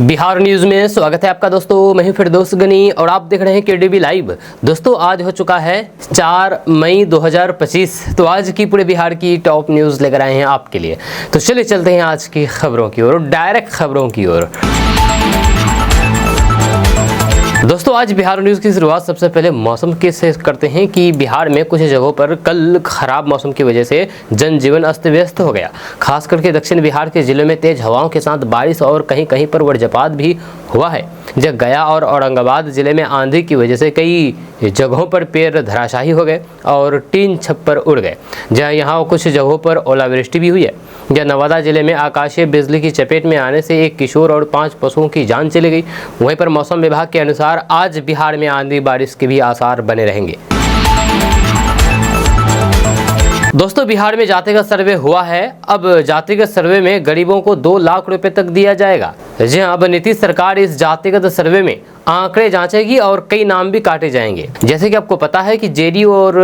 Bihar news में स्वागत है आपका दोस्तों। मैं हूं फिरदौस गनी और आप देख रहे हैं केडीबी लाइव। दोस्तों आज हो चुका है 4 मई 2025। तो आज की पूरे बिहार की टॉप न्यूज लेकर आए हैं आपके लिए। तो चलिए चलते हैं आज की खबरों की ओर, डायरेक्ट खबरों की ओर। दोस्तों आज बिहार न्यूज़ की शुरुआत सबसे पहले मौसम के से करते हैं कि बिहार में कुछ जगहों पर कल खराब मौसम की वजह से जनजीवन अस्त व्यस्त हो गया। खास करके दक्षिण बिहार के जिलों में तेज हवाओं के साथ बारिश और कहीं कहीं पर वज्रपात भी हुआ है। जब गया और औरंगाबाद जिले में आंधी की वजह से कई जगहों पर पेड़ धराशायी हो गए और टीन छप्पर उड़ गए। जहाँ यहाँ कुछ जगहों पर ओलावृष्टि भी हुई है। जहाँ नवादा जिले में आकाशीय बिजली की चपेट में आने से एक किशोर और 5 पशुओं की जान चली गई। वहीं पर मौसम विभाग के अनुसार आज बिहार में आंधी बारिश के भी आसार बने रहेंगे। दोस्तों बिहार में जातिगत सर्वे हुआ है। अब जातिगत सर्वे में गरीबों को 2 लाख रुपए तक दिया जाएगा। जी हाँ, अब नीतीश सरकार इस जातिगत सर्वे में आंकड़े जांचेगी और कई नाम भी काटे जाएंगे। जैसे कि आपको पता है कि जेडीयू और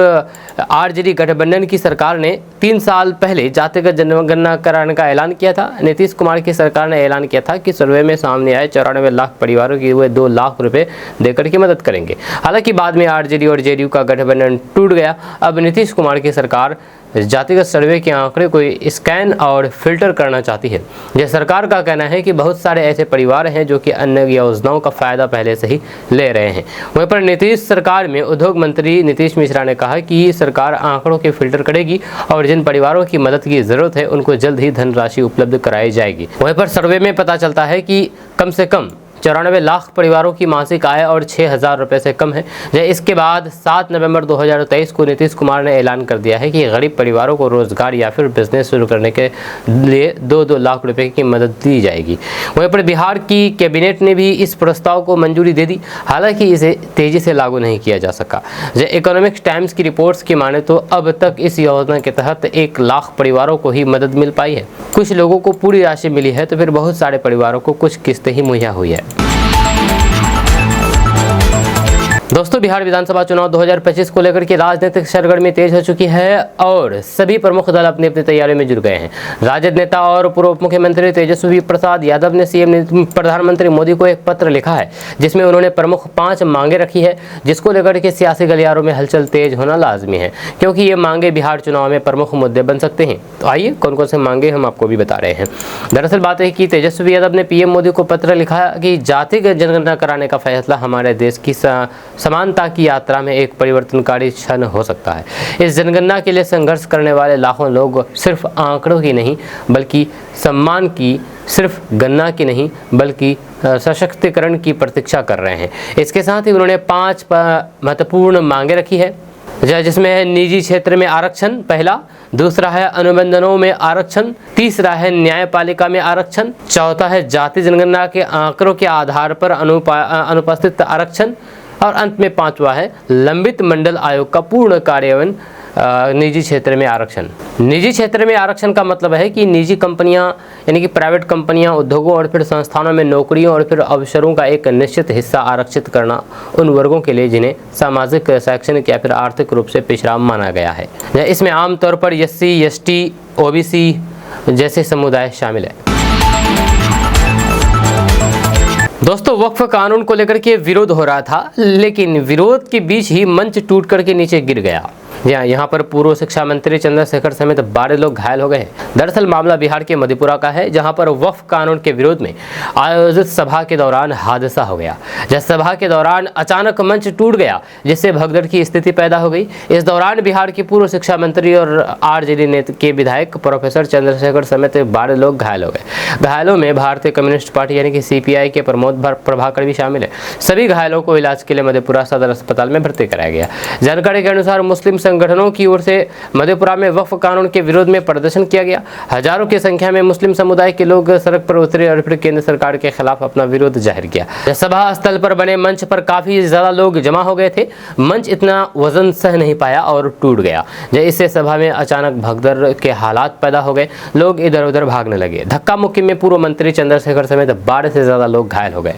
आरजेडी गठबंधन की सरकार ने 3 साल पहले जातिगत जनगणना कराने का ऐलान किया था। नीतीश कुमार की सरकार ने ऐलान किया था कि सर्वे में सामने आए 94 लाख परिवारों की वे 2 लाख रुपए देकर के मदद करेंगे। हालांकि बाद में आरजेडी और जेडीयू का गठबंधन टूट गया। अब नीतीश कुमार की सरकार जातिगत सर्वे के आंकड़े को स्कैन और फिल्टर करना चाहती है। यह सरकार का कहना है कि बहुत सारे ऐसे परिवार हैं जो कि अन्य योजनाओं का फायदा पहले से ही ले रहे हैं। वहीं पर नीतीश सरकार में उद्योग मंत्री नीतीश मिश्रा ने कहा कि सरकार आंकड़ों के फिल्टर करेगी और जिन परिवारों की मदद की जरूरत है उनको जल्द ही धनराशि उपलब्ध कराई जाएगी। वहीं पर सर्वे में पता चलता है कि कम से कम 94 लाख परिवारों की मासिक आय और 6,000 रुपये से कम है। इसके बाद 7 नवंबर 2023 को नीतीश कुमार ने ऐलान कर दिया है कि गरीब परिवारों को रोजगार या फिर बिजनेस शुरू करने के लिए 2-2 लाख रुपए की मदद दी जाएगी। वहीं पर बिहार की कैबिनेट ने भी इस प्रस्ताव को मंजूरी दे दी। हालांकि इसे तेजी से लागू नहीं किया जा सका। इकोनॉमिक्स टाइम्स की रिपोर्ट्स की माने तो अब तक इस योजना के तहत 1 लाख परिवारों को ही मदद मिल पाई है। कुछ लोगों को पूरी राशि मिली है तो फिर बहुत सारे परिवारों को कुछ किस्तें ही मुहैया हुई है। दोस्तों बिहार विधानसभा चुनाव 2025 को लेकर के राजनीतिक सरगर्मी तेज हो चुकी है और सभी प्रमुख दल अपनी अपनी तैयारियों में जुट गए हैं। राजद नेता और पूर्व उप मुख्यमंत्री तेजस्वी प्रसाद यादव ने सीएम प्रधानमंत्री मोदी को एक पत्र लिखा है जिसमें उन्होंने प्रमुख 5 मांगे रखी है, जिसको लेकर के सियासी गलियारों में हलचल तेज होना लाजमी है क्योंकि ये मांगे बिहार चुनाव में प्रमुख मुद्दे बन सकते हैं। तो आइए कौन कौन से मांगे हम आपको भी बता रहे हैं। दरअसल बात है कि तेजस्वी यादव ने पीएम मोदी को पत्र लिखा कि जातिगत जनगणना कराने का फैसला हमारे देश की समानता की यात्रा में एक परिवर्तनकारी क्षण हो सकता है। इस जनगणना के लिए संघर्ष करने वाले लाखों लोग सिर्फ आंकड़ों की नहीं बल्कि सम्मान की, सिर्फ गणना की नहीं बल्कि सशक्तिकरण की प्रतीक्षा कर रहे हैं। इसके साथ ही उन्होंने 5 महत्वपूर्ण मांगे रखी है, जिसमें है निजी क्षेत्र में आरक्षण पहला, दूसरा है अनुबंधनों में आरक्षण, तीसरा है न्यायपालिका में आरक्षण, चौथा है जाति जनगणना के आंकड़ों के आधार पर अनुपस्थित आरक्षण और अंत में 5वां है लंबित मंडल आयोग का पूर्ण कार्यान्वयन निजी क्षेत्र में आरक्षण। निजी क्षेत्र में आरक्षण का मतलब है कि निजी कंपनियां यानी कि प्राइवेट कंपनियां, उद्योगों और फिर संस्थानों में नौकरियों और फिर अवसरों का एक निश्चित हिस्सा आरक्षित करना उन वर्गों के लिए जिन्हें सामाजिक, शैक्षणिक या फिर आर्थिक रूप से पिछड़ा माना गया है। इसमें आमतौर पर SC, ST, OBC जैसे समुदाय शामिल है। दोस्तों वक्फ कानून को लेकर के विरोध हो रहा था, लेकिन विरोध के बीच ही मंच टूट करके नीचे गिर गया। यहाँ पर पूर्व शिक्षा मंत्री चंद्रशेखर समेत 12 लोग घायल हो गए। दरअसल मामला बिहार के मधेपुरा का है, जहां पर वक्फ कानून के विरोध में आयोजित सभा के दौरान हादसा हो गया। जब सभा के दौरान अचानक मंच टूट गया जिससे भगदड़ की स्थिति पैदा हो गई। इस दौरान बिहार के पूर्व शिक्षा मंत्री और आरजेडी के विधायक प्रोफेसर चंद्रशेखर समेत 12 लोग घायल हो गए। घायलों में भारतीय कम्युनिस्ट पार्टी यानी कि CPI के प्रमोद प्रभाकर भी शामिल है। सभी घायलों को इलाज के लिए मधेपुरा सदर अस्पताल में भर्ती कराया गया। जानकारी के अनुसार मुस्लिम संगठनों की ओर से मधेपुरा में वक्फ कानून के विरोध में प्रदर्शन किया गया। हजारों की संख्या में मुस्लिम समुदाय के लोग सड़क पर उतरे और फिर केंद्र सरकार के खिलाफ अपना विरोध जाहिर किया। सभा स्थल पर बने मंच पर काफी ज्यादा लोग जमा हो गए थे। मंच इतना वजन सह नहीं पाया और टूट गया। इससे सभा में अचानक भगदड़ के हालात पैदा हो गए। लोग इधर उधर भागने लगे। धक्का मुक्की में पूर्व मंत्री चंद्रशेखर समेत 12 से ज्यादा लोग घायल हो गए।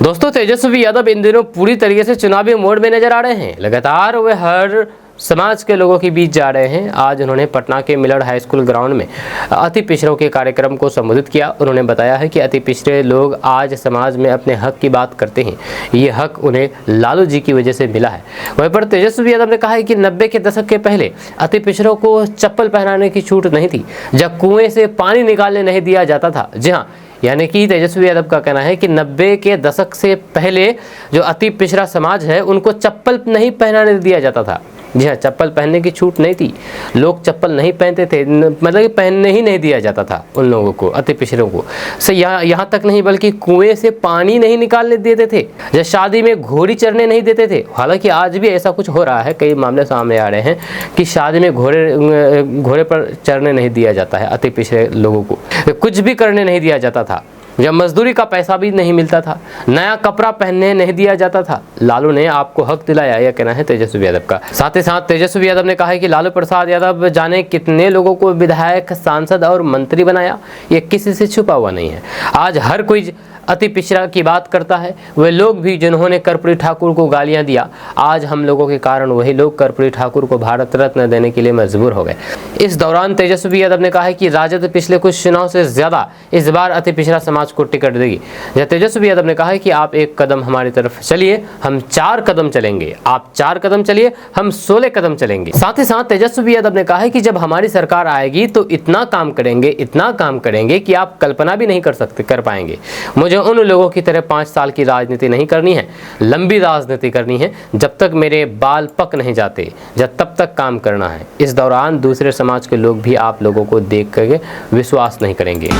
दोस्तों तेजस्वी यादव इन दिनों पूरी तरीके से चुनावी मोड में नजर आ रहे हैं। लगातार वे हर समाज के लोगों के बीच जा रहे हैं। आज उन्होंने पटना के मिलर हाई स्कूल ग्राउंड में अति पिछड़ों के कार्यक्रम को संबोधित किया। उन्होंने बताया है कि अति पिछड़े लोग आज समाज में अपने हक की बात करते हैं। ये हक उन्हें लालू जी की वजह से मिला है। वहीं पर तेजस्वी यादव ने कहा है कि 90 के दशक के पहले अति पिछड़ों को चप्पल पहनाने की छूट नहीं थी, जब कुएं से पानी निकालने नहीं दिया जाता था। जी हाँ, यानी कि तेजस्वी यादव का कहना है कि 90 के दशक से पहले जो अति पिछड़ा समाज है उनको चप्पल नहीं पहनाने दिया जाता था। जी हाँ, चप्पल पहनने की छूट नहीं थी, लोग चप्पल नहीं पहनते थे, मतलब कि पहनने ही नहीं दिया जाता था उन लोगों को, अति पिछड़ों को। से यहाँ तक नहीं बल्कि कुएं से पानी नहीं निकालने देते थे, या शादी में घोड़ी चढ़ने नहीं देते थे। हालांकि आज भी ऐसा कुछ हो रहा है, कई मामले सामने आ रहे हैं कि शादी में घोड़े पर चढ़ने नहीं दिया जाता है अति पिछड़े लोगों को, कुछ भी करने नहीं दिया जाता था, जब मजदूरी का पैसा भी नहीं मिलता था, नया कपड़ा पहनने नहीं दिया जाता था। लालू ने आपको हक दिलाया, यह कहना है तेजस्वी यादव का। साथ ही साथ तेजस्वी यादव ने कहा है कि लालू प्रसाद यादव जाने कितने लोगों को विधायक, सांसद और मंत्री बनाया, ये किसी से छुपा हुआ नहीं है। आज हर कोई अति पिछड़ा की बात करता है। वे लोग भी जिन्होंने कर्पूरी ठाकुर को गालियां दिया, आज हम लोगों के कारण वही लोग कर्पूरी ठाकुर को भारत रत्न देने के लिए मजबूर हो गए। इस दौरान तेजस्वी यादव ने कहा है कि राजद पिछले कुछ चुनाव से ज्यादा इस बार अति पिछड़ा समाज को टिकट देगी। तेजस्वी यादव ने कहा है कि आप एक कदम हमारी तरफ चलिए, हम 4 कदम चलेंगे, आप 4 कदम चलिए, हम 16 कदम चलेंगे। साथ ही साथ तेजस्वी यादव ने कहा है कि जब हमारी सरकार आएगी तो इतना काम करेंगे, इतना काम करेंगे कि आप कल्पना भी नहीं कर पाएंगे। मुझे उन लोगों की तरह 5 साल की राजनीति नहीं करनी है, लंबी राजनीति करनी है, जब तक मेरे बाल पक नहीं जाते, जब तब तक काम करना है। इस दौरान दूसरे समाज के लोग भी आप लोगों को देख कर विश्वास नहीं करेंगे।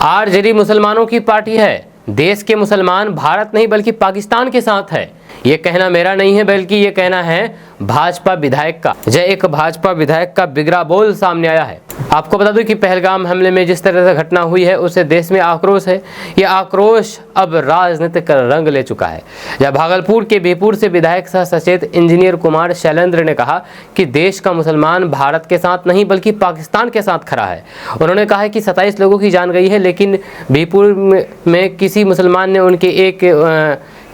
आरजेडी मुसलमानों की पार्टी है, देश के मुसलमान भारत नहीं बल्कि पाकिस्तान के साथ है। ये कहना मेरा नहीं है, बल्कि ये कहना है भाजपा विधायक का। एक भाजपा विधायक का बिगड़ा बोल सामने आया है। आपको बता दूं कि पहलगाम हमले में जिस तरह से घटना हुई है उससे देश में आक्रोश है। ये आक्रोश अब राजनीतिक रंग ले चुका है। जब भागलपुर के बीरपुर से विधायक सह सचेत इंजीनियर कुमार शैलेंद्र ने कहा कि देश का मुसलमान भारत के साथ नहीं बल्कि पाकिस्तान के साथ खड़ा है। उन्होंने कहा कि 27 लोगों की जान गई है, लेकिन बीरपुर में किसी मुसलमान ने उनके एक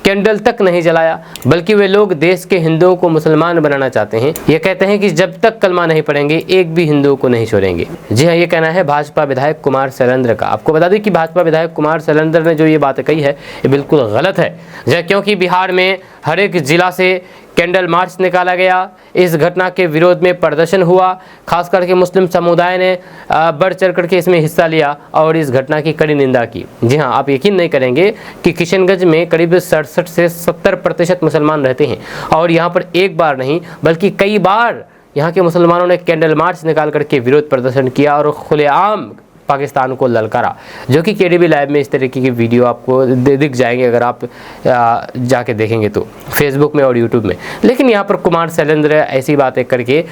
कैंडल तक नहीं जलाया, बल्कि वे लोग देश के हिंदुओं को मुसलमान बनाना चाहते हैं। ये कहते हैं कि जब तक कलमा नहीं पढ़ेंगे एक भी हिंदुओं को नहीं छोड़ेंगे। जी हाँ, ये कहना है भाजपा विधायक कुमार शैलेंद्र का। आपको बता दें कि भाजपा विधायक कुमार शैलेंद्र ने जो ये बात कही है ये बिल्कुल गलत है, क्योंकि बिहार में हर एक जिला से कैंडल मार्च निकाला गया। इस घटना के विरोध में प्रदर्शन हुआ, खास करके मुस्लिम समुदाय ने बढ़ चढ़ करके इसमें हिस्सा लिया और इस घटना की कड़ी निंदा की। जी हाँ, आप यकीन नहीं करेंगे कि किशनगंज में करीब 67 से 70% मुसलमान रहते हैं और यहाँ पर एक बार नहीं बल्कि कई बार यहाँ के मुसलमानों ने कैंडल मार्च निकाल करके विरोध प्रदर्शन किया और खुलेआम पाकिस्तान को ललकारा, जो कि केडीबी लाइव में इस तरीके की वीडियो आपको दिख जाएंगे अगर आप जाके देखेंगे तो फेसबुक में और यूट्यूब में। लेकिन यहाँ पर कुमार शैलेंद्र ऐसी बातें करके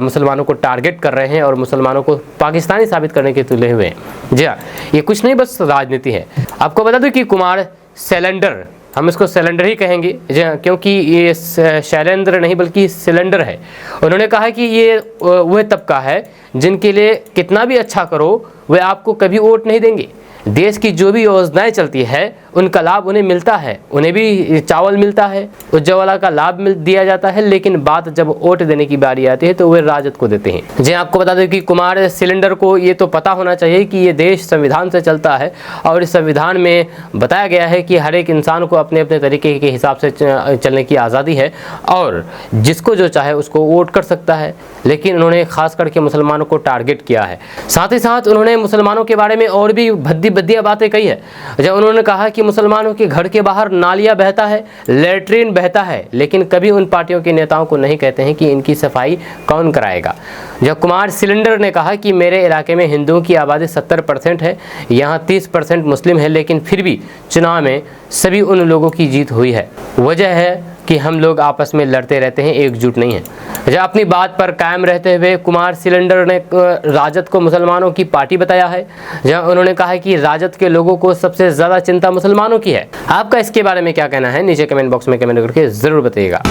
मुसलमानों को टारगेट कर रहे हैं और मुसलमानों को पाकिस्तानी साबित करने के तुले हुए हैं। जी हाँ, ये कुछ नहीं बस राजनीति है। आपको बता दूं कि कुमार शैलेंद्र, हम इसको सिलेंडर ही कहेंगे क्योंकि ये शैलेंद्र नहीं बल्कि सिलेंडर है। उन्होंने कहा कि ये वह तबका है जिनके लिए कितना भी अच्छा करो वे आपको कभी वोट नहीं देंगे। देश की जो भी योजनाएं चलती है उनका लाभ उन्हें मिलता है, उन्हें भी चावल मिलता है, उज्ज्वला का लाभ दिया जाता है, लेकिन बात जब वोट देने की बारी आती है तो वे राजद को देते हैं। जी आपको बता दें कि कुमार सिलेंडर को ये तो पता होना चाहिए कि ये देश संविधान से चलता है और इस संविधान में बताया गया है कि हर एक इंसान को अपने अपने तरीके के हिसाब से चलने की आज़ादी है और जिसको जो चाहे उसको वोट कर सकता है। लेकिन उन्होंने खास करके मुसलमानों को टारगेट किया है। साथ ही साथ उन्होंने मुसलमानों के बारे में और भी भद्दी बातें कही है। जब उन्होंने कहा कि मुसलमानों के घर के बाहर नालियां बहता है, लैट्रिन बहता है, लेकिन कभी उन पार्टियों के नेताओं को नहीं कहते हैं कि इनकी सफाई कौन कराएगा। जब कुमार सिलेंडर ने कहा कि मेरे इलाके में हिंदुओं की आबादी 70% है, यहाँ 30% मुस्लिम है, लेकिन फिर भी चुनाव में सभी उन लोगों की जीत हुई है। वजह है कि हम लोग आपस में लड़ते रहते हैं, एकजुट नहीं है। जब अपनी बात पर कायम रहते हुए कुमार सिलेंडर ने राजद को मुसलमानों की पार्टी बताया है। जहाँ उन्होंने कहा है कि राजद के लोगों को सबसे ज़्यादा चिंता मुसलमानों की है। आपका इसके बारे में क्या कहना है, नीचे कमेंट बॉक्स में कमेंट करके ज़रूर बताइएगा।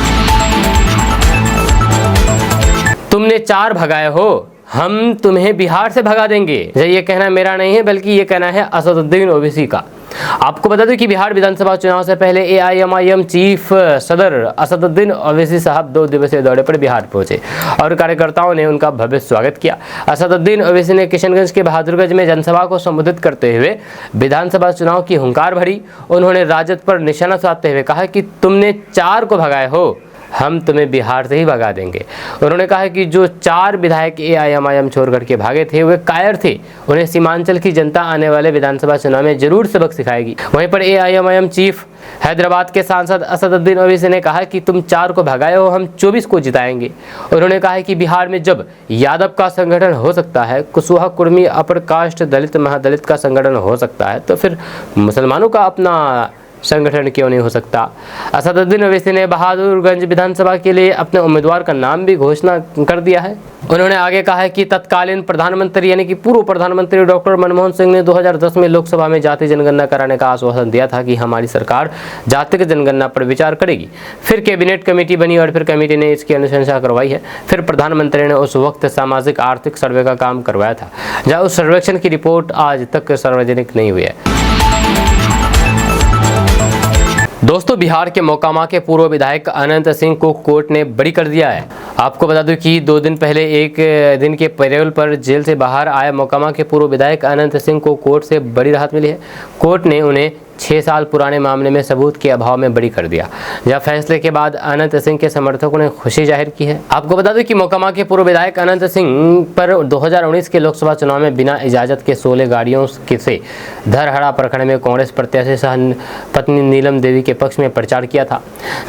तुमने 4 भगाए हो, हम तुम्हें बिहार से भगा देंगे। ये कहना मेरा नहीं है बल्कि ये कहना है असदुद्दीन ओवैसी का। आपको बता दें कि बिहार विधानसभा चुनाव से पहले एआईएमआईएम चीफ सदर असदुद्दीन ओवैसी साहब 2 दिवसीय दौरे पर बिहार पहुंचे और कार्यकर्ताओं ने उनका भव्य स्वागत किया। असदुद्दीन ओवैसी ने किशनगंज के बहादुरगंज में जनसभा को संबोधित करते हुए विधानसभा चुनाव की हुंकार भरी। उन्होंने राजद पर निशाना साधते हुए कहा कि तुमने 4 को भगाए हो, हम तुम्हें बिहार से ही भगा देंगे। उन्होंने कहा कि जो 4 विधायक एआईएमआईएम छोड़ करके भागे थे वे कायर थे, उन्हें सीमांचल की जनता आने वाले विधानसभा चुनाव में जरूर सबक सिखाएगी। वहीं पर एआईएमआईएम चीफ हैदराबाद के सांसद असदुद्दीन ओवैसी ने कहा कि तुम 4 को भगाए हो, हम 24 को जिताएंगे। उन्होंने कहा कि बिहार में जब यादव का संगठन हो सकता है, कुशवाहा कुर्मी अपर कास्ट दलित महादलित का संगठन हो सकता है, तो फिर मुसलमानों का अपना संगठन क्यों नहीं हो सकता। असदुद्दीन ओवैसी ने बहादुरगंज विधानसभा के लिए अपने उम्मीदवार का नाम भी घोषणा कर दिया है। उन्होंने आगे कहा है कि तत्कालीन प्रधानमंत्री यानी कि पूर्व प्रधानमंत्री डॉक्टर मनमोहन सिंह ने 2010 में लोकसभा में जाति जनगणना कराने का आश्वासन दिया था कि हमारी सरकार जातिगत जनगणना पर विचार करेगी। फिर कैबिनेट कमेटी बनी और फिर कमेटी ने इसकी अनुशंसा करवाई है। फिर प्रधानमंत्री ने उस वक्त सामाजिक आर्थिक सर्वे का काम करवाया था, जहाँ उस सर्वेक्षण की रिपोर्ट आज तक सार्वजनिक नहीं हुई है। दोस्तों, बिहार के मोकामा के पूर्व विधायक अनंत सिंह को कोर्ट ने बरी कर दिया है। आपको बता दूं कि 2 दिन पहले 1 दिन के पैरोल पर जेल से बाहर आए मोकामा के पूर्व विधायक अनंत सिंह को कोर्ट से बड़ी राहत मिली है। कोर्ट ने उन्हें 6 साल पुराने मामले में सबूत के अभाव में बरी कर दिया। यह फैसले के बाद अनंत सिंह के समर्थकों ने खुशी जाहिर की है। आपको बता दें कि मोकामा के पूर्व विधायक अनंत सिंह पर 2019 के लोकसभा चुनाव में बिना इजाजत के 16 गाड़ियों से धरहरा प्रखंड में कांग्रेस प्रत्याशी सह पत्नी नीलम देवी के पक्ष में प्रचार किया था।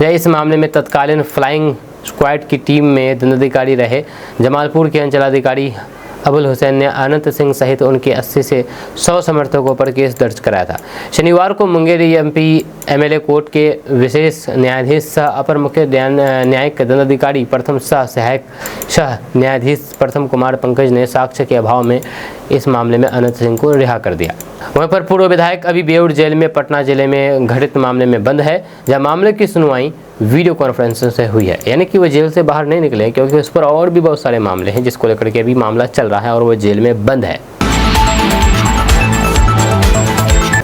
इस मामले में तत्कालीन फ्लाइंग स्क्वाड की टीम में दंडाधिकारी रहे जमालपुर के अंचलाधिकारी अबुल हुसैन ने अनंत सिंह सहित उनके 80 से 100 समर्थकों पर केस दर्ज कराया था। शनिवार को मुंगेर एमपी एमएलए कोर्ट के विशेष न्यायाधीश सह अपर मुख्य न्यायिक दंडाधिकारी प्रथम सहायक सह न्यायाधीश प्रथम कुमार पंकज ने साक्ष्य के अभाव में इस मामले में अनंत सिंह को रिहा कर दिया। वहीं पर पूर्व विधायक अभी बेउर जेल में पटना जिले में घटित मामले में बंद है, जहां मामले की सुनवाई वीडियो कॉन्फ्रेंसिंग से हुई है। यानी कि वो जेल से बाहर नहीं निकले, क्योंकि उस पर और भी बहुत सारे मामले हैं जिसको लेकर के अभी मामला चल रहा है और वो जेल में बंद है।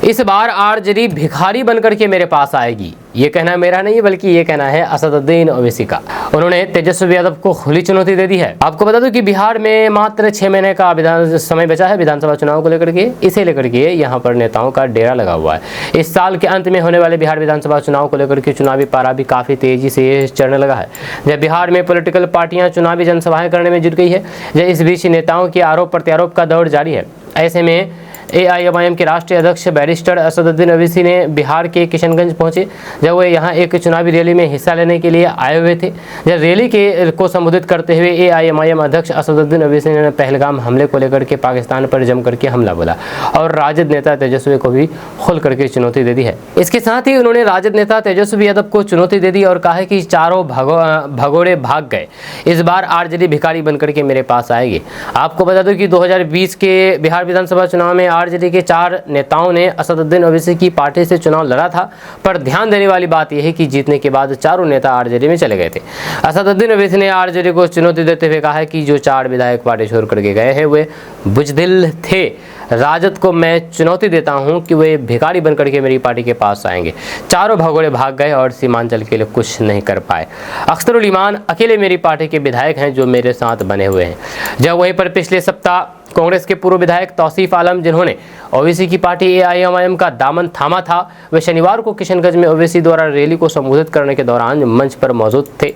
इस बार आरजेडी भिखारी बनकर के मेरे पास आएगी, ये कहना मेरा नहीं बल्कि ये कहना है असदुद्दीन ओवैसी का। उन्होंने तेजस्वी यादव को खुली चुनौती दे दी है। आपको बता दूं कि बिहार में मात्र 6 महीने का समय बचा है विधानसभा चुनाव को लेकर के। इसे लेकर के यहाँ पर नेताओं का डेरा लगा हुआ है। इस साल के अंत में होने वाले बिहार विधानसभा चुनाव को लेकर के चुनावी पारा भी काफी तेजी से चढ़ने लगा है। जब बिहार में पॉलिटिकल पार्टियां चुनावी जनसभाएं करने में जुट गई है, जब इस बीच नेताओं के आरोप प्रत्यारोप का दौर जारी है। ऐसे में एआईएमआईएम के राष्ट्रीय अध्यक्ष बैरिस्टर असदुद्दीन ओवैसी ने बिहार के किशनगंज पहुंचे, जब वे यहां एक चुनावी रैली में हिस्सा लेने के लिए आए हुए थे। जब रैली को संबोधित करते हुए एआईएमआईएम अध्यक्ष असदुद्दीन ओवैसी ने पहलगाम हमले को लेकर के पाकिस्तान पर जम करके हमला बोला और राजद नेता तेजस्वी को भी खुल करके चुनौती दे दी है। इसके साथ ही उन्होंने राजद नेता तेजस्वी यादव को चुनौती दे दी और कहा कि चारों भगोड़े भाग गए, इस बार आरजेडी भिखारी बनकर के मेरे पास आएगी। आपको बता दूं कि 2020 के बिहार विधानसभा चुनाव में आरजेडी के 4 नेताओं ने असदुद्दीन ओवैसी की पार्टी से चुनाव लड़ा था, पर ध्यान देने वाली बात यह है कि जीतने के बाद चारों नेता आरजेडी में चले गए थे। असदुद्दीन ओवैसी ने आरजेडी को चुनौती देते हुए कहा है कि जो 4 विधायक पार्टी छोड़ करके गए हैं वे बुजदिल थे। राजद को मैं चुनौती देता हूं कि वे भिखारी बनकर के मेरी पार्टी के पास आएंगे। चारों भगोड़े भाग गए और सीमांचल के लिए कुछ नहीं कर पाए। अख्तरुल ईमान अकेले मेरी पार्टी के विधायक हैं जो मेरे साथ बने हुए हैं। जब वहीं पर पिछले सप्ताह कांग्रेस के पूर्व विधायक तौसीफ आलम, जिन्होंने ओवैसी की पार्टी एआईएमआईएम का दामन थामा था, वे शनिवार को किशनगंज में ओवैसी द्वारा रैली को संबोधित करने के दौरान मंच पर मौजूद थे।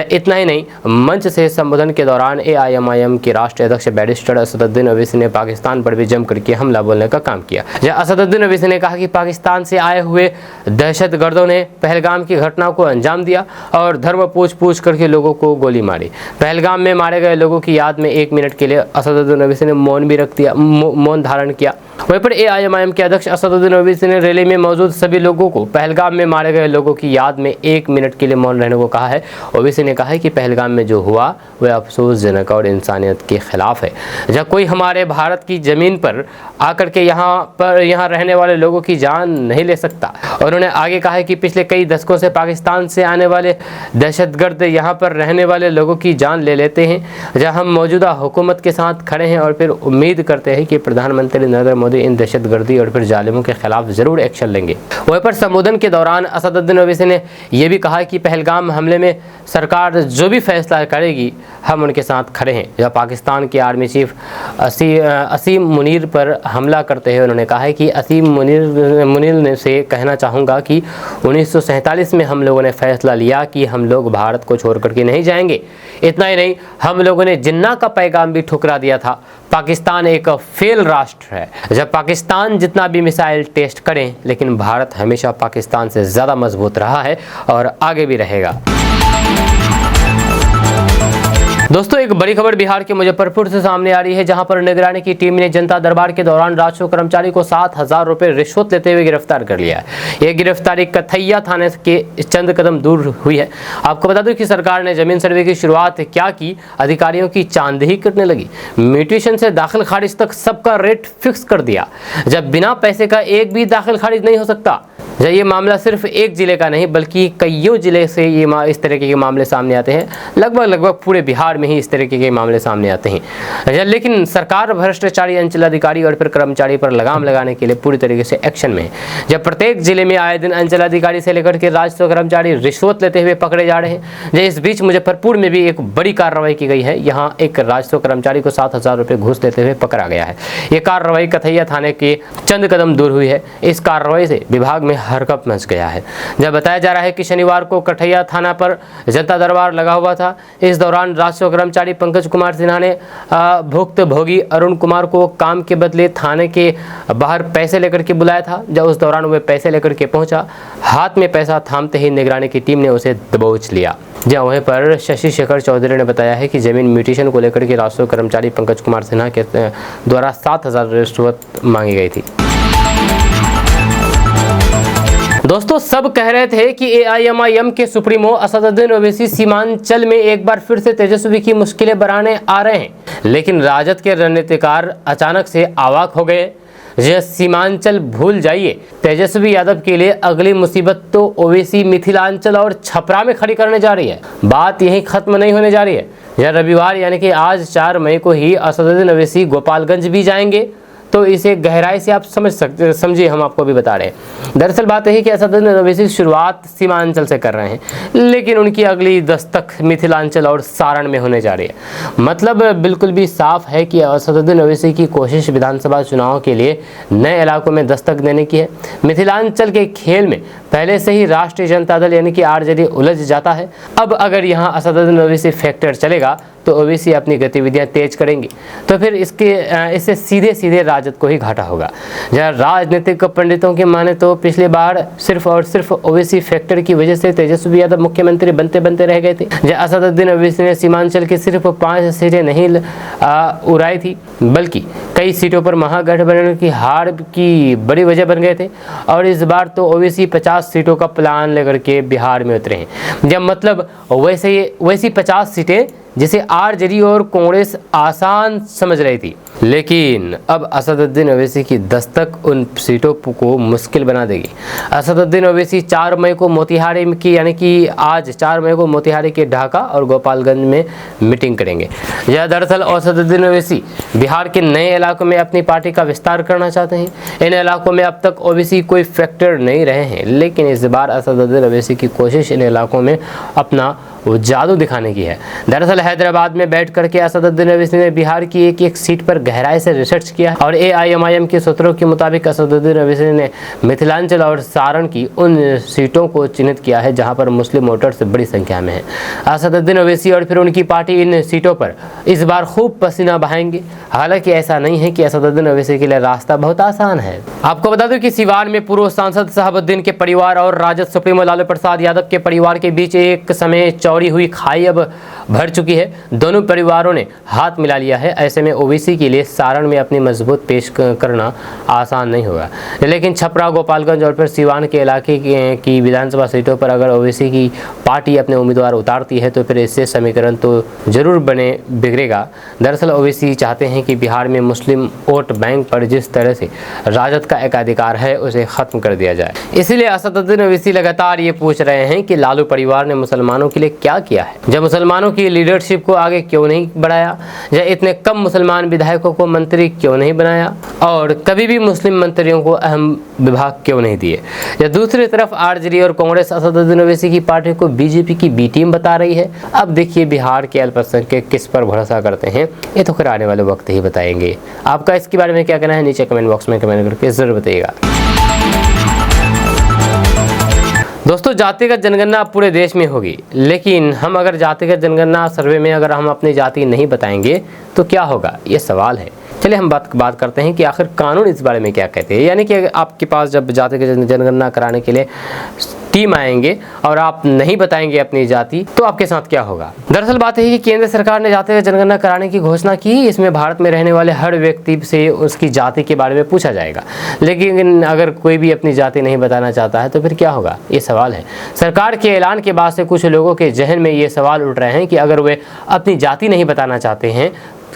इतना ही नहीं, मंच से संबोधन के दौरान एआईएमआईएम के राष्ट्रीय अध्यक्ष बैरिस्टर असदुद्दीन ओवैसी ने पाकिस्तान पर भी जम करके हमला बोलने का काम किया। असदुद्दीन ओवैसी ने कहा कि पाकिस्तान से आए हुए दहशतगर्दों ने पहलगाम की घटना को अंजाम दिया और धर्म पूछ करके लोगों को गोली मारी। पहलगाम में मारे गए लोगों की याद में 1 मिनट के लिए असदुद्दीन ओवैसी मौन भी रख दिया, मौन धारण किया। वहीं पर एआईएमआईएम के अध्यक्ष असदुद्दीन ओवैसी ने रैली में मौजूद सभी लोगों को पहलगाम में मारे गए लोगों की याद में 1 मिनट के लिए मौन रहने को कहा है। ओवैसी ने कहा है कि पहलगाम में जो हुआ वह अफसोसजनक और इंसानियत के खिलाफ है। जब कोई हमारे भारत की जमीन पर आकर के यहाँ रहने वाले लोगों की जान नहीं ले सकता। और उन्होंने आगे कहा है कि पिछले कई दशकों से पाकिस्तान से आने वाले दहशतगर्द यहाँ पर रहने वाले लोगों की जान ले लेते हैं। जब हम मौजूदा हुकूमत के साथ खड़े हैं और फिर उम्मीद करते हैं कि प्रधानमंत्री नरेंद्र मोदी इन दहशतगर्दी और फिर जालिमों के खिलाफ जरूर एक्शन लेंगे। वहीं पर संबोधन के दौरान असदुद्दीन ओवैसी ने यह भी कहा कि पहलगाम हमले में सरकार जो भी फैसला करेगी हम उनके साथ खड़े हैं। जब पाकिस्तान के आर्मी चीफ असीम मुनीर पर हमला करते हुए उन्होंने कहा है कि असीम मुनीर से कहना चाहूँगा कि 1947 में हम लोगों ने फैसला लिया कि हम लोग भारत को छोड़ करके नहीं जाएंगे। इतना ही नहीं, हम लोगों ने जिन्ना का पैगाम भी ठुकरा दिया था। पाकिस्तान एक फेल राष्ट्र है। जब पाकिस्तान जितना भी मिसाइल टेस्ट करें, लेकिन भारत हमेशा पाकिस्तान से ज़्यादा मजबूत रहा है और आगे भी रहेगा। दोस्तों, एक बड़ी खबर बिहार के मुजफ्फरपुर से सामने आ रही है, जहां पर निगरानी की टीम ने जनता दरबार के दौरान राजस्व कर्मचारी को 7,000 रुपए रिश्वत लेते हुए गिरफ्तार कर लिया है। यह गिरफ्तारी कथैया थाने के चंद कदम दूर हुई है। आपको बता दूं कि सरकार ने जमीन सर्वे की शुरुआत क्या की, अधिकारियों की चांदी ही कटने लगी। म्यूटेशन से दाखिल खारिज तक सबका रेट फिक्स कर दिया। जब बिना पैसे का एक भी दाखिल खारिज नहीं हो सकता। ये मामला सिर्फ एक जिले का नहीं बल्कि कईयों जिले से ये इस तरीके के मामले सामने आते हैं। लगभग पूरे बिहार में ही इस तरीके के मामले सामने आते हैं। लेकिन सरकार भ्रष्टाचारी अंचल अधिकारी और फिर कर्मचारी पर लगाम लगाने के लिए पूरी तरीके से एक्शन में है। जब प्रत्येक जिले में आए दिन अंचल अधिकारी से लेकर के राजस्व कर्मचारी रिश्वत लेते हुए पकड़े जा रहे हैं। इस बीच मुजफ्फरपुर में भी एक बड़ी कार्रवाई की गई है। यहाँ एक राजस्व कर्मचारी को 7,000 रुपये घूस लेते हुए पकड़ा गया है। ये कार्रवाई कथैया थाने के चंद कदम दूर हुई है। इस कार्रवाई से विभाग में हरकत मच गया है। जब बताया जा रहा है कि शनिवार को कठैया थाना पर जनता दरबार लगा हुआ था। इस दौरान राजस्व कर्मचारी पंकज कुमार सिन्हा ने भुक्तभोगी अरुण कुमार को काम के बदले थाने के बाहर पैसे लेकर के बुलाया था। जब उस दौरान वह पैसे लेकर के पहुंचा, हाथ में पैसा थामते ही निगरानी की टीम ने उसे दबोच लिया। जहाँ वहीं पर शशि शेखर चौधरी ने बताया है कि जमीन म्यूटेशन को लेकर के राजस्व कर्मचारी पंकज कुमार सिन्हा के द्वारा 7,000 रिश्वत मांगी गई थी। दोस्तों, सब कह रहे थे कि AIMIM के सुप्रीमो असदुद्दीन ओवैसी सीमांचल में एक बार फिर से तेजस्वी की मुश्किलें बढ़ाने आ रहे हैं, लेकिन राजद के रणनीतिकार अचानक से अवाक हो गए। यह सीमांचल भूल जाइए, तेजस्वी यादव के लिए अगली मुसीबत तो ओवैसी मिथिलांचल और छपरा में खड़ी करने जा रही है। बात यहीं खत्म नहीं होने जा रही है। यह रविवार यानी कि आज 4 मई को ही असदुद्दीन ओवैसी गोपालगंज भी जाएंगे। तो इसे गहराई से आप समझिए, हम आपको भी बता रहे हैं। दरअसल बात यही कि असदुद्दीन ओवैसी शुरुआत सीमांचल से कर रहे हैं, लेकिन उनकी अगली दस्तक मिथिलांचल और सारण में होने जा रही है। मतलब बिल्कुल भी साफ है कि असदुद्दीन ओवैसी की कोशिश विधानसभा चुनाव के लिए नए इलाकों में दस्तक देने की है। मिथिलांचल के खेल में पहले से ही राष्ट्रीय जनता दल यानी कि RJD उलझ जाता है। अब अगर यहाँ असदुद्दीन ओवैसी फैक्टर चलेगा तो ओवैसी अपनी गतिविधियां तेज करेंगे, तो फिर इससे सीधे सीधे राजद को ही घाटा होगा। जहाँ राजनीतिक पंडितों की माने तो पिछली बार सिर्फ और सिर्फ ओवैसी फैक्टर की वजह से तेजस्वी यादव मुख्यमंत्री बनते बनते रह गए थे। जहाँ असदुद्दीन ओवैसी ने सीमांचल की सिर्फ 5 सीटें नहीं उड़ाई थी, बल्कि कई सीटों पर महागठबंधन की हार की बड़ी वजह बन गए थे। और इस बार तो ओवैसी 50 सीटों का प्लान लेकर के बिहार में उतरे हैं। जब मतलब वैसी 50 सीटें जिसे RJD और कांग्रेस आसान समझ रही थी, लेकिन अब असदुद्दीन ओवैसी की दस्तक उन सीटों को मुश्किल बना देगी। असदुद्दीन ओवैसी 4 मई को मोतिहारी की यानी कि आज 4 मई को मोतिहारी के ढाका और गोपालगंज में मीटिंग करेंगे। यह दरअसल असदुद्दीन ओवैसी बिहार के नए इलाकों में अपनी पार्टी का विस्तार करना चाहते हैं। इन इलाकों में अब तक ओवैसी कोई फैक्टर नहीं रहे हैं, लेकिन इस बार असदुद्दीन ओवैसी की कोशिश इन इलाकों में अपना वो जादू दिखाने की है। दरअसल हैदराबाद में बैठ करके असदुद्दीन ओवैसी ने बिहार की एक सीट पर गहराई से रिसर्च किया और AIMIM के सूत्रों के मुताबिक असदुद्दीन ओवैसी ने मिथिलांचल और सारण की उन सीटों को चिन्हित किया है जहां पर मुस्लिम वोटर्स बड़ी संख्या में है। असदुद्दीन ओवैसी और फिर उनकी पार्टी इन सीटों पर इस बार खूब पसीना बहाएंगे। हालांकि ऐसा नहीं है कि असदुद्दीन ओवैसी के लिए रास्ता बहुत आसान है। आपको बता दूं कि सिवान में पूर्व सांसद शहाबुद्दीन के परिवार और राजद सुप्रीमो लालू प्रसाद यादव के परिवार के बीच एक समय चौड़ी हुई खाई अब भर चुकी है। दोनों परिवारों ने हाथ मिला लिया है। ऐसे में ओवैसी के लिए सारण में अपनी मजबूत पेश करना आसान नहीं होगा, लेकिन छपरा, गोपालगंज और फिर सिवान के इलाके की विधानसभा सीटों पर अगर ओवैसी की पार्टी अपने उम्मीदवार उतारती है तो फिर इससे समीकरण तो जरूर बिगड़ेगा। दरअसल ओवैसी चाहते हैं कि बिहार में मुस्लिम वोट बैंक पर जिस तरह से राजद का एकाधिकार है उसे खत्म कर दिया जाए। इसीलिए असदुद्दीन ओवैसी लगातार ये पूछ रहे हैं कि लालू परिवार ने मुसलमानों के लिए क्या किया है? जब मुसलमानों की लीडरशिप को आगे क्यों नहीं बढ़ाया? या इतने कम मुसलमान विधायकों को मंत्री क्यों नहीं बनाया? और कभी भी मुस्लिम मंत्रियों को अहम विभाग क्यों नहीं दिए? या दूसरी तरफ आरजेडी और कांग्रेस असदुद्दीन ओवैसी की पार्टी को बीजेपी की बी टीम बता रही है। अब देखिए बिहार के अल्पसंख्यक किस पर भरोसा करते हैं, ये तो फिर आने वाले वक्त ही बताएंगे। आपका इसके बारे में क्या कहना है? नीचे कमेंट बॉक्स में कमेंट करके जरूर बताइएगा। दोस्तों, जातिगत जनगणना पूरे देश में होगी, लेकिन हम अगर जातिगत जनगणना सर्वे में अगर हम अपनी जाति नहीं बताएंगे तो क्या होगा, ये सवाल है। चलिए हम बात करते हैं कि आखिर कानून इस बारे में क्या कहते हैं। यानी कि आपके पास जब जातिगत जनगणना कराने के लिए टीम आएंगे और आप नहीं बताएंगे अपनी जाति, तो आपके साथ क्या होगा? दरअसल बात है कि केंद्र सरकार ने जातिगत जनगणना कराने की घोषणा की। इसमें भारत में रहने वाले हर व्यक्ति से उसकी जाति के बारे में पूछा जाएगा, लेकिन अगर कोई भी अपनी जाति नहीं बताना चाहता है तो फिर क्या होगा, ये सवाल है। सरकार के ऐलान के बाद से कुछ लोगों के जहन में ये सवाल उठ रहे हैं कि अगर वे अपनी जाति नहीं बताना चाहते हैं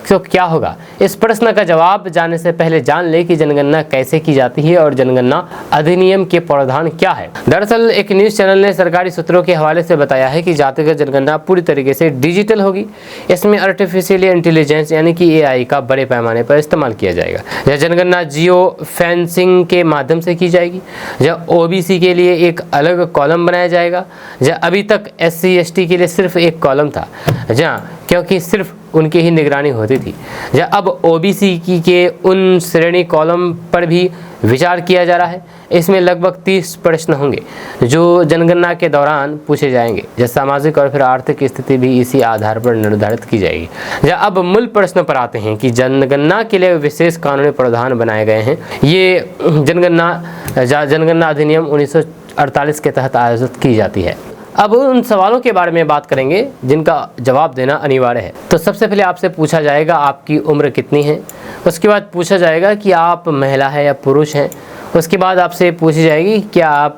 तो क्या होगा। इस प्रश्न का जवाब जानने से पहले जान ले कि जनगणना कैसे की जाती है और जनगणना अधिनियम के प्रावधान क्या है। दरअसल एक न्यूज़ चैनल ने सरकारी सूत्रों के हवाले से बताया है कि जातिगत जनगणना पूरी तरीके से डिजिटल होगी। इसमें आर्टिफिशियल इंटेलिजेंस यानी कि एआई का बड़े पैमाने पर इस्तेमाल किया जाएगा। यह जनगणना जियो फेंसिंग के माध्यम से की जाएगी। यह ओबीसी के लिए एक अलग कॉलम बनाया जाएगा। यह अभी तक SC ST के लिए सिर्फ एक कॉलम था, जहाँ क्योंकि सिर्फ उनकी ही निगरानी होती थी। या अब ओबीसी के उन श्रेणी कॉलम पर भी विचार किया जा रहा है। इसमें लगभग 30 प्रश्न होंगे जो जनगणना के दौरान पूछे जाएंगे। जैसे सामाजिक और फिर आर्थिक स्थिति भी इसी आधार पर निर्धारित की जाएगी। या अब मूल प्रश्न पर आते हैं कि जनगणना के लिए विशेष कानूनी प्रावधान बनाए गए हैं। ये जनगणना अधिनियम 1948 के तहत आयोजित की जाती है। अब उन सवालों के बारे में बात करेंगे जिनका जवाब देना अनिवार्य है। तो सबसे पहले आपसे पूछा जाएगा आपकी उम्र कितनी है। उसके बाद पूछा जाएगा कि आप महिला है या पुरुष हैं। उसके बाद आपसे पूछी जाएगी क्या आप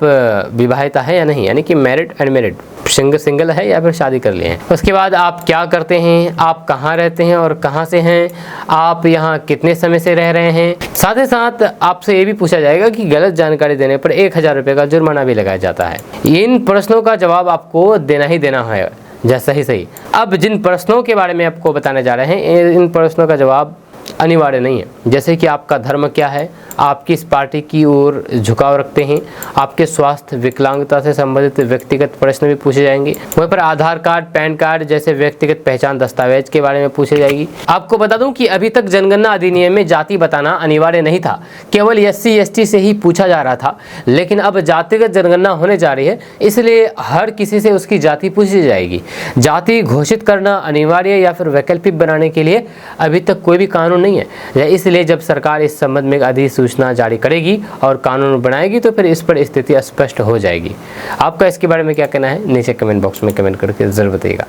विवाहिता है या नहीं, यानी कि मैरिड अनमैरिड, सिंगल है या फिर शादी कर लिए हैं। उसके बाद आप क्या करते हैं, आप कहाँ रहते हैं और कहाँ से हैं, आप यहाँ कितने समय से रह रहे हैं। साथ ही साथ आपसे ये भी पूछा जाएगा कि गलत जानकारी देने पर 1000 रुपये का जुर्माना भी लगाया जाता है। इन प्रश्नों का जवाब आपको देना ही देना है, जैसा ही। अब जिन प्रश्नों के बारे में आपको बताने जा रहे हैं, इन प्रश्नों का जवाब अनिवार्य नहीं है। जैसे कि आपका धर्म क्या है, आप किस पार्टी की ओर झुकाव रखते हैं, आपके स्वास्थ्य विकलांगता से संबंधित व्यक्तिगत प्रश्न भी पूछे जाएंगे। वहीं पर आधार कार्ड, पैन कार्ड जैसे व्यक्तिगत पहचान दस्तावेज के बारे में पूछे जाएगी। आपको बता दूं कि अभी तक जनगणना अधिनियम में जाति बताना अनिवार्य नहीं था, केवल SC ST से ही पूछा जा रहा था। लेकिन अब जातिगत जनगणना होने जा रही है, इसलिए हर किसी से उसकी जाति पूछी जाएगी। जाति घोषित करना अनिवार्य या फिर वैकल्पिक बनाने के लिए अभी तक कोई भी कानून नहीं है। इसलिए जब सरकार इस संबंध में अधिसूचना जारी करेगी और कानून बनाएगी तो फिर इस पर स्थिति स्पष्ट हो जाएगी। आपका इसके बारे में क्या कहना है, नीचे कमेंट बॉक्स में कमेंट करके जरूर बताइएगा।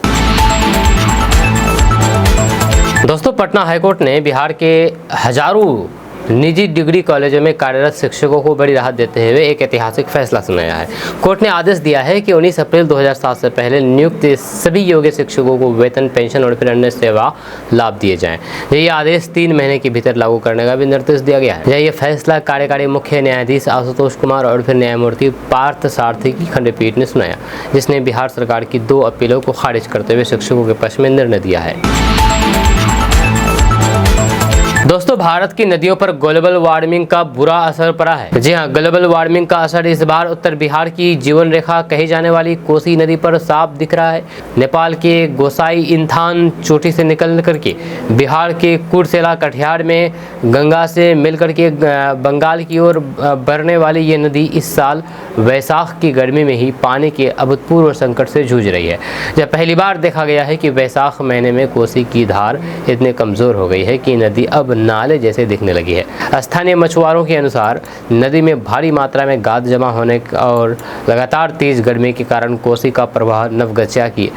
दोस्तों, पटना हाईकोर्ट ने बिहार के हजारों निजी डिग्री कॉलेजों में कार्यरत शिक्षकों को बड़ी राहत देते हुए एक ऐतिहासिक फैसला सुनाया है। कोर्ट ने आदेश दिया है कि 19 अप्रैल 2007 से पहले नियुक्त सभी योग्य शिक्षकों को वेतन, पेंशन और फिर अन्य सेवा लाभ दिए जाएं। ये आदेश 3 महीने के भीतर लागू करने का भी निर्देश दिया गया है। यह फैसला कार्यकारी मुख्य न्यायाधीश आशुतोष कुमार और फिर न्यायमूर्ति पार्थ सारथी की खंडपीठ ने सुनाया, जिसने बिहार सरकार की 2 अपीलों को खारिज करते हुए शिक्षकों के पक्ष में निर्णय दिया है। दोस्तों, भारत की नदियों पर ग्लोबल वार्मिंग का बुरा असर पड़ा है। जी हाँ, ग्लोबल वार्मिंग का असर इस बार उत्तर बिहार की जीवन रेखा कही जाने वाली कोसी नदी पर साफ दिख रहा है। नेपाल के गोसाई इंथान चोटी से निकल करके बिहार के कुर्सेला कटिहार में गंगा से मिलकर के बंगाल की ओर बढ़ने वाली ये नदी इस साल वैशाख की गर्मी में ही पानी के अभूतपूर्व संकट से जूझ रही है। यह पहली बार देखा गया है कि वैशाख महीने में कोसी की धार इतनी कमजोर हो गई है कि नदी अब नाले जैसे दिखने लगी है। स्थानीय मछुआरों के अनुसार नदी में भारी मात्रा में गाद जमा होने और लगातार तेज गर्मी के कारण कोसी का प्रवाह नवगछिया की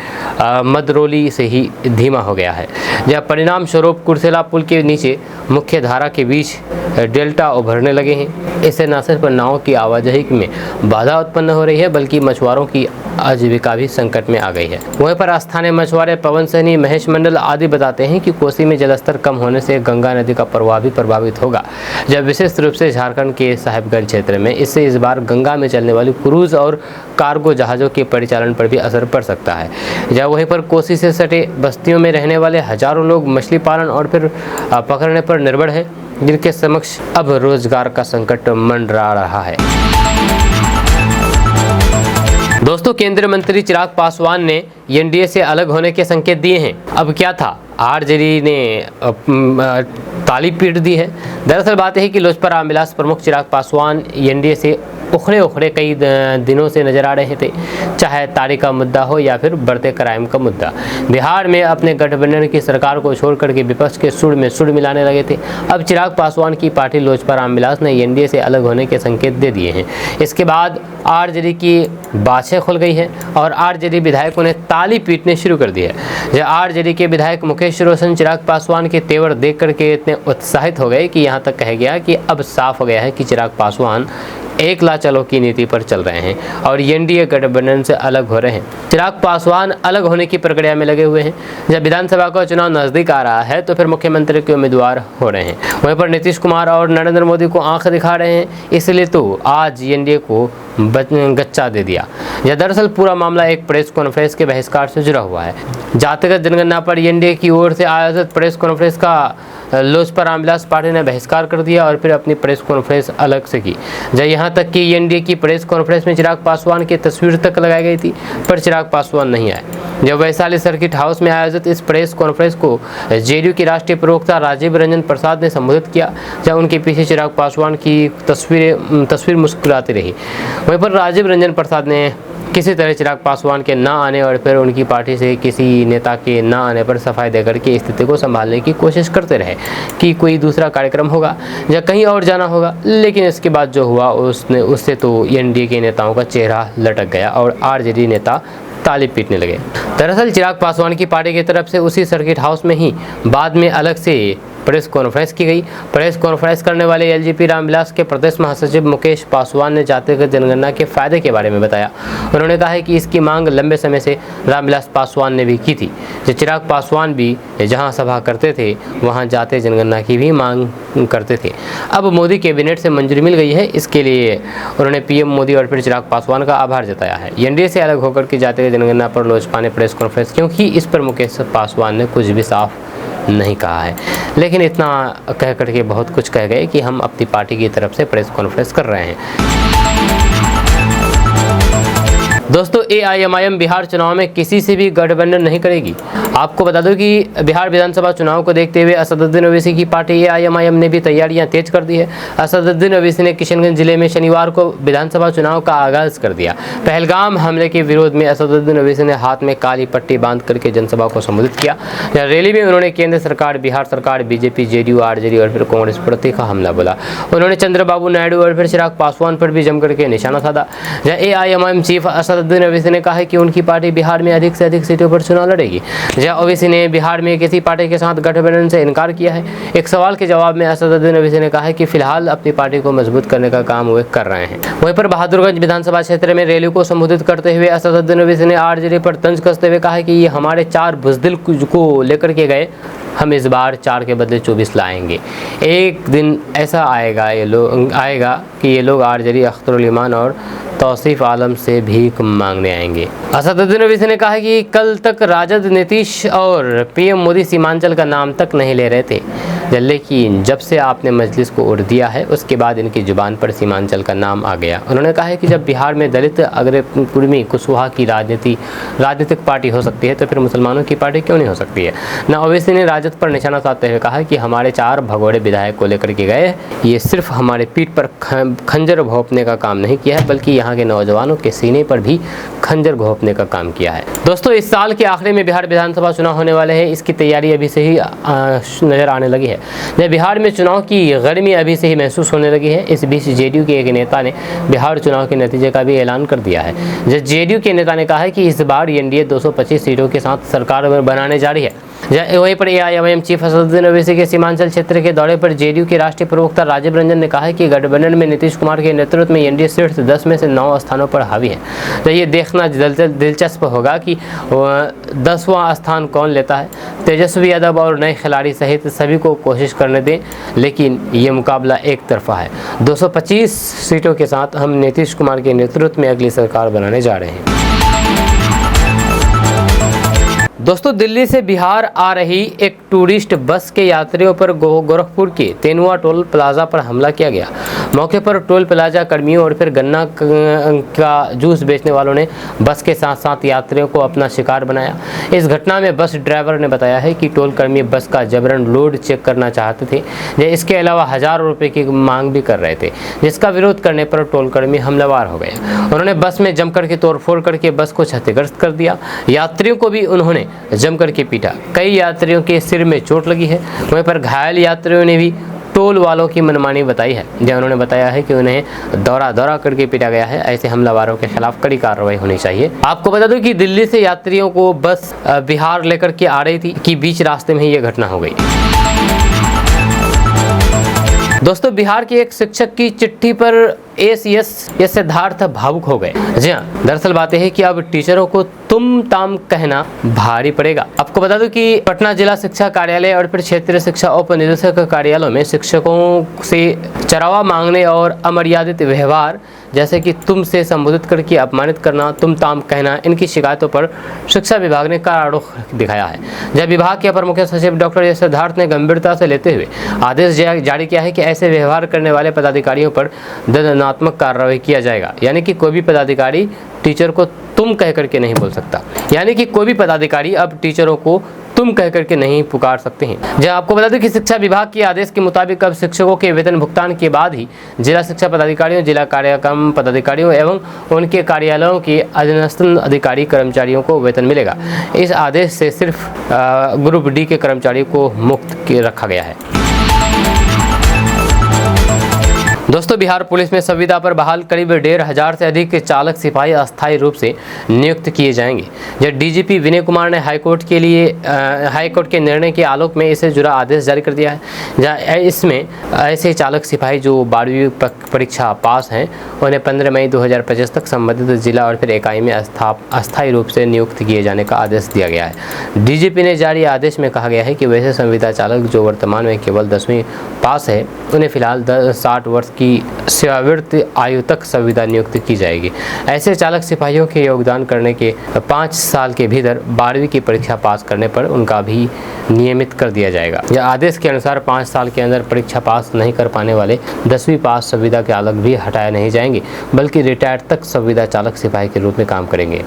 मदरौली से ही धीमा हो गया है। यह परिणाम स्वरूप कुर्सेला पुल के नीचे मुख्य धारा के बीच डेल्टा उभरने लगे हैं। इससे न सिर्फ नावों की आवाजाही में बाधा उत्पन्न हो रही है, बल्कि मछुआरों की आजीविका भी संकट में आ गई है। वहीं पर स्थानीय मछुआरे पवन सैनी, महेश मंडल आदि बताते हैं कि कोसी में जलस्तर कम होने से गंगा नदी का प्रवाह भी प्रभावित होगा, जब विशेष रूप से झारखंड के साहिबगंज क्षेत्र में। इससे इस बार गंगा में चलने वाली क्रूज और कार्गो जहाज़ों के परिचालन पर भी असर पड़ सकता है। जब वहीं पर कोसी से सटे बस्तियों में रहने वाले हजारों लोग मछली पालन और फिर पकड़ने पर निर्भर है, जिनके समक्ष अब रोजगार का संकट मंडरा रहा है। दोस्तों, केंद्रीय मंत्री चिराग पासवान ने एनडीए से अलग होने के संकेत दिए हैं। अब क्या था, आरजेडी ने ताली पीट दी है। दरअसल बात है कि लोजपा रामविलास प्रमुख चिराग पासवान एनडीए से उखड़े कई दिनों से नजर आ रहे थे, चाहे ताड़ी का मुद्दा हो या फिर बढ़ते क्राइम का मुद्दा। बिहार में अपने गठबंधन की सरकार को छोड़कर के विपक्ष के सुर में सुर मिलाने लगे थे। अब चिराग पासवान की पार्टी लोजपा रामविलास ने एनडीए से अलग होने के संकेत दे दिए हैं। इसके बाद आरजेडी की बाछें खुल गई है और आरजेडी विधायकों ने ताली पीटने शुरू कर दी है। जब आरजेडी के विधायक मुकेश रोशन चिराग पासवान के तेवर देख करके इतने उत्साहित हो गए कि यहाँ तक कहा गया कि अब साफ हो गया है कि चिराग पासवान एकला चलो की नीति पर चल रहे हैं और एनडीए गठबंधन से अलग हो रहे हैं। चिराग पासवान अलग होने की प्रक्रिया में लगे हुए हैं। जब विधानसभा का चुनाव नजदीक आ रहा है तो फिर मुख्यमंत्री के उम्मीदवार हो रहे हैं। वहीं पर नीतीश कुमार और नरेंद्र मोदी को आंख दिखा रहे हैं, इसलिए तो आज एनडीए को गच्चा दे दिया। यह दरअसल पूरा मामला एक प्रेस कॉन्फ्रेंस के बहिष्कार से जुड़ा हुआ है। जातिगत जनगणना पर एनडीए की ओर से आयोजित प्रेस कॉन्फ्रेंस का लोजपा रामविलास पार्टी ने बहिष्कार कर दिया और फिर अपनी प्रेस कॉन्फ्रेंस अलग से की। जब यहाँ तक कि एनडीए की प्रेस कॉन्फ्रेंस में चिराग पासवान की तस्वीर तक लगाई गई थी, पर चिराग पासवान नहीं आए। जब वैशाली सर्किट हाउस में आयोजित इस प्रेस कॉन्फ्रेंस को जेडीयू की राष्ट्रीय प्रवक्ता राजीव रंजन प्रसाद ने संबोधित किया, जब उनके पीछे चिराग पासवान की तस्वीर मुस्कुराती रही। वहीं पर राजीव रंजन प्रसाद ने किसी तरह चिराग पासवान के ना आने और फिर उनकी पार्टी से किसी नेता के ना आने पर सफाई देकर के स्थिति को संभालने की कोशिश करते रहे कि कोई दूसरा कार्यक्रम होगा या कहीं और जाना होगा। लेकिन इसके बाद जो हुआ उससे तो एनडीए के नेताओं का चेहरा लटक गया और आरजेडी नेता ताली पीटने लगे। दरअसल चिराग पासवान की पार्टी की तरफ से उसी सर्किट हाउस में ही बाद में अलग से प्रेस कॉन्फ्रेंस की गई। प्रेस कॉन्फ्रेंस करने वाले एलजेपी रामविलास के प्रदेश महासचिव मुकेश पासवान ने जातिगत जनगणना के फायदे के बारे में बताया। उन्होंने कहा है कि इसकी मांग लंबे समय से रामविलास पासवान ने भी की थी। जो चिराग पासवान भी जहां सभा करते थे वहां जाति जनगणना की भी मांग करते थे। अब मोदी कैबिनेट से मंजूरी मिल गई है, इसके लिए उन्होंने पीएम मोदी और फिर चिराग पासवान का आभार जताया है। एनडीए से अलग होकर के जातिगत जनगणना पर लोजपा ने प्रेस कॉन्फ्रेंस क्यों की, इस पर मुकेश पासवान ने कुछ भी साफ नहीं कहा है, लेकिन इतना कह करके बहुत कुछ कह गए कि हम अपनी पार्टी की तरफ से प्रेस कॉन्फ्रेंस कर रहे हैं। दोस्तों, एआईएमआईएम बिहार चुनाव में किसी से भी गठबंधन नहीं करेगी। आपको बता दूं कि बिहार विधानसभा चुनाव को देखते हुए असदुद्दीन ओवैसी की पार्टी एआईएमआईएम ने भी तैयारियां तेज कर दी है। असदुद्दीन ओवैसी ने किशनगंज जिले में शनिवार को विधानसभा चुनाव का आगाज कर दिया। पहलगाम हमले के विरोध में असदुद्दीन ओवैसी ने हाथ में काली पट्टी बांध करके जनसभा को संबोधित किया। रैली में उन्होंने केंद्र सरकार, बिहार सरकार, बीजेपी, जेडीयू, आरजेडी और फिर कांग्रेस पर तीखा हमला बोला। उन्होंने चंद्रबाबू नायडू और फिर चिराग पासवान पर भी जमकर के निशाना साधा। एआईएमआईएम चीफ असदुद्दीन ओवैसी ने कहा है कि उनकी पार्टी बिहार में अधिक से अधिक सीटों पर चुनाव लड़ेगी। ओवैसी ने बिहार में किसी पार्टी के साथ गठबंधन से इनकार किया है। एक सवाल के जवाब में असदुद्दीन ओवैसी ने कहा है कि फिलहाल अपनी पार्टी को मजबूत करने का काम वे कर रहे हैं। वहीं पर बहादुरगंज विधानसभा क्षेत्र में रैली को संबोधित करते हुए असदुद्दीन ओवैसी ने आरजेडी पर तंज कसते हुए कहा कि ये हमारे 4 बुज़दिल को लेकर के गए, हम इस बार 4 के बदले 24 लाएंगे। एक दिन ऐसा आएगा कि ये लोग आरजेडी, अख्तरुल ईमान और तौसीफ आलम से भीख मांगने आएंगे। असदुद्दीन ओवैसी ने कहा कि कल तक राजद, नीतीश और पीएम मोदी सीमांचल का नाम तक नहीं ले रहे थे, लेकिन जब से आपने मजलिस को उड़ दिया है उसके बाद इनकी जुबान पर सीमांचल का नाम आ गया। उन्होंने कहा है कि जब बिहार में दलित, अग्रकुर्मी, कुशवाहा की राजनीतिक पार्टी हो सकती है तो फिर मुसलमानों की पार्टी क्यों नहीं हो सकती है। न ओवैसी ने राजद पर निशाना साधते हुए कहा कि हमारे 4 भगोड़े विधायक को लेकर के गए, ये सिर्फ हमारे पीठ पर खंजर घोंपने का काम नहीं किया है, बल्कि यहाँ के नौजवानों के सीने पर भी खंजर घोंपने का काम किया है। दोस्तों, इस साल के आखिरी में बिहार विधानसभा चुनाव होने वाले हैं, इसकी तैयारी अभी से ही नजर आने लगी है। जब बिहार में चुनाव की गर्मी अभी से ही महसूस होने लगी है। इस बीच जेडीयू के एक नेता ने बिहार चुनाव के नतीजे का भी ऐलान कर दिया है। जेडीयू के नेता ने कहा है कि इस बार एनडीए 225 सीटों के साथ सरकार बनाने जा रही है। वहीं पर AIMIM चीफ असदुद्दीन ओवैसी के सीमांचल क्षेत्र के दौरे पर JDU के राष्ट्रीय प्रवक्ता राजीव रंजन ने कहा है कि गठबंधन में नीतीश कुमार के नेतृत्व में एनडीए शीर्ष 10 में से 9 स्थानों पर हावी है। तो ये देखना दिलचस्प होगा कि 10वां स्थान कौन लेता है। तेजस्वी यादव और नए खिलाड़ी सहित सभी को कोशिश करने दें, लेकिन ये मुकाबला एक तरफा है। 225 सीटों के साथ हम नीतीश कुमार के नेतृत्व में अगली सरकार बनाने जा रहे हैं। दोस्तों, दिल्ली से बिहार आ रही एक टूरिस्ट बस के यात्रियों पर गोरखपुर के तेनुआ टोल प्लाजा पर हमला किया गया। मौके पर टोल प्लाजा कर्मियों और फिर गन्ना का जूस बेचने वालों ने बस के साथ साथ यात्रियों को अपना शिकार बनाया। इस घटना में बस ड्राइवर ने बताया है कि टोल कर्मी बस का जबरन लोड चेक करना चाहते थे। इसके अलावा हजारों रुपए की मांग भी कर रहे थे, जिसका विरोध करने पर टोल कर्मी हमलावर हो गए। उन्होंने बस में जमकर के तोड़फोड़ करके बस को क्षतिग्रस्त कर दिया। यात्रियों को भी उन्होंने जमकर के पीटा। कई यात्रियों के सिर में चोट लगी है। वहीं पर घायल यात्रियों ने भी टोल वालों की मनमानी बताई है, जहाँ उन्होंने बताया है कि उन्हें दौरा करके पीटा गया है। ऐसे हमलावरों के खिलाफ कड़ी कार्रवाई होनी चाहिए। आपको बता दूं कि दिल्ली से यात्रियों को बस बिहार लेकर के आ रही थी कि बीच रास्ते में ही ये घटना हो गई। दोस्तों, बिहार के एक शिक्षक की चिट्ठी पर ACS सिद्धार्थ भावुक हो गए। जी हाँ, दरअसल बात है कि अब टीचरों को तुम ताम कहना भारी पड़ेगा। आपको बता दूं कि पटना जिला शिक्षा कार्यालय और फिर क्षेत्रीय शिक्षा उप निदेशक कार्यालयों में शिक्षकों से चरावा मांगने और अमर्यादित व्यवहार जैसे कि तुम से संबोधित करके अपमानित करना, तुम ताम कहना, इनकी शिकायतों पर शिक्षा विभाग ने कड़ा रुख दिखाया है। जब विभाग के अपर मुख्य सचिव डॉक्टर एस सिद्धार्थ ने गंभीरता से लेते हुए आदेश जारी किया है कि ऐसे व्यवहार करने वाले पदाधिकारियों पर दंडात्मक कार्रवाई किया जाएगा। यानी कि कोई भी पदाधिकारी टीचर को तुम कह करके नहीं बोल सकता। यानी कि कोई भी पदाधिकारी अब टीचरों को तुम कह करके नहीं पुकार सकते हैं। जब आपको बता दें कि शिक्षा विभाग के आदेश के मुताबिक अब शिक्षकों के वेतन भुगतान के बाद ही जिला शिक्षा पदाधिकारियों, जिला कार्यक्रम पदाधिकारियों एवं उनके कार्यालयों के अधीनस्थ अधिकारी कर्मचारियों को वेतन मिलेगा। इस आदेश से सिर्फ ग्रुप D के कर्मचारियों को मुक्त रखा गया है। दोस्तों, बिहार पुलिस में संविदा पर बहाल करीब 1,500 से अधिक चालक सिपाही अस्थायी रूप से नियुक्त किए जाएंगे। जब DGP विनय कुमार ने हाईकोर्ट के निर्णय के आलोक में इससे जुड़ा आदेश जारी कर दिया है, जहाँ इसमें ऐसे चालक सिपाही जो 12वीं परीक्षा पास हैं उन्हें 15 मई 2025 तक संबंधित जिला और फिर इकाई में अस्थायी रूप से नियुक्त किए जाने का आदेश दिया गया है। DGP ने जारी आदेश में कहा गया है कि वैसे संविदा चालक जो वर्तमान में केवल 10वीं पास है उन्हें फिलहाल 60 वर्ष की सेवानिवृत्त आयु तक संविदा नियुक्त की जाएगी। ऐसे चालक सिपाहियों के योगदान करने के 5 साल के भीतर 12वीं की परीक्षा पास करने पर उनका भी नियमित कर दिया जाएगा। यह आदेश के अनुसार 5 साल के अंदर परीक्षा पास नहीं कर पाने वाले 10वीं पास संविदा चालक भी हटाए नहीं जाएंगे, बल्कि रिटायर्ड तक संविदा चालक सिपाही के रूप में काम करेंगे।